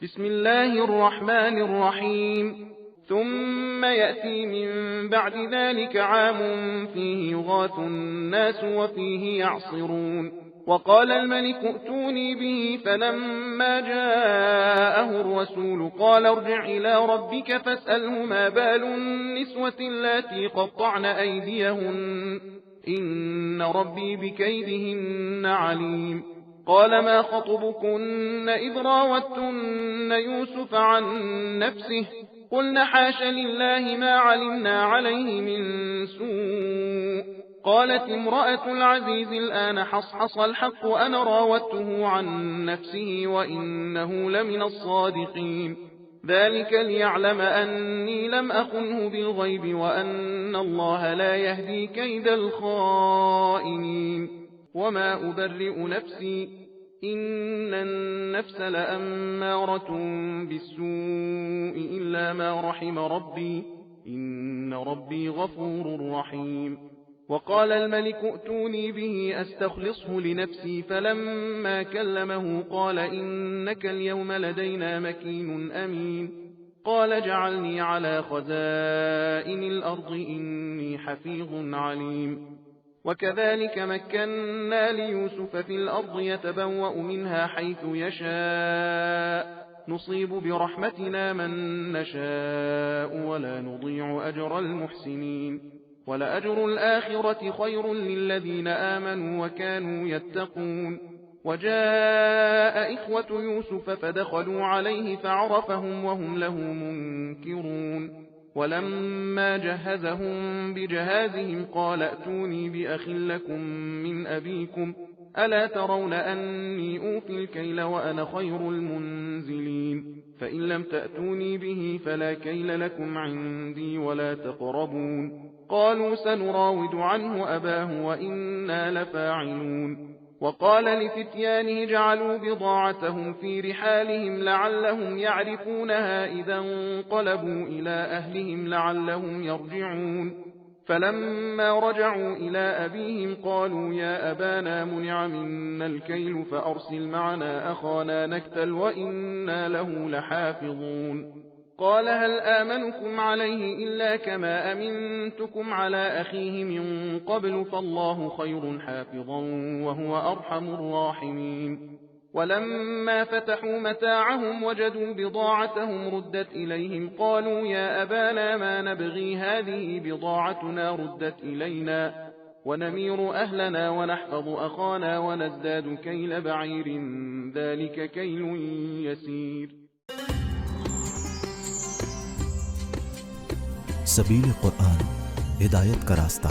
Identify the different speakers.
Speaker 1: بسم الله الرحمن الرحيم. ثم يأتي من بعد ذلك عام فيه يغاث الناس وفيه يعصرون. وقال الملك ائتوني به، فلما جاءه الرسول قال ارجع إلى ربك فاسأله ما بال النسوة اللاتي قطعن أيديهن إن ربي بكيدهن عليم. قال ما خطبكن إذ راوتن يوسف عن نفسه قلن حاش لله ما علمنا عليه من سوء. قالت امرأة العزيز الآن حصحص الحق أنا راودته عن نفسه وإنه لمن الصادقين. ذلك ليعلم أني لم أخنه بالغيب وأن الله لا يهدي كيد الخائنين. وما أبرئ نفسي إن النفس لأمارة بالسوء إلا ما رحم ربي إن ربي غفور رحيم. وقال الملك ائتوني به أستخلصه لنفسي، فلما كلمه قال إنك اليوم لدينا مكين أمين. قال جعلني على خزائن الأرض إني حفيظ عليم. وكذلك مكنا ليوسف في الأرض يتبوأ منها حيث يشاء نصيب برحمتنا من نشاء ولا نضيع أجر المحسنين. ولأجر الآخرة خير للذين آمنوا وكانوا يتقون. وجاء إخوة يوسف فدخلوا عليه فعرفهم وهم له منكرون. ولما جهزهم بجهازهم قال ائتوني بأخ لكم من أبيكم ألا ترون أني أوفي الكيل وأنا خير المنزلين. فإن لم تأتوني به فلا كيل لكم عندي ولا تقربون. قالوا سنراود عنه أباه وإنا لفاعلون. وقال لفتيانه جعلوا بضاعتهم في رحالهم لعلهم يعرفونها إذا انقلبوا إلى أهلهم لعلهم يرجعون. فلما رجعوا إلى أبيهم قالوا يا أبانا منع منا الكيل فأرسل معنا أخانا نكتل وإنا له لحافظون. قال هل آمنكم عليه إلا كما أمنتكم على أخيه من قبل فالله خير حافظا وهو أرحم الراحمين. ولما فتحوا متاعهم وجدوا بضاعتهم ردت إليهم قالوا يا أبانا ما نبغي هذه بضاعتنا ردت إلينا ونمير أهلنا ونحفظ أخانا ونزداد كيل بعير ذلك كيل يسير.
Speaker 2: सबील कुरान हिदायत का रास्ता।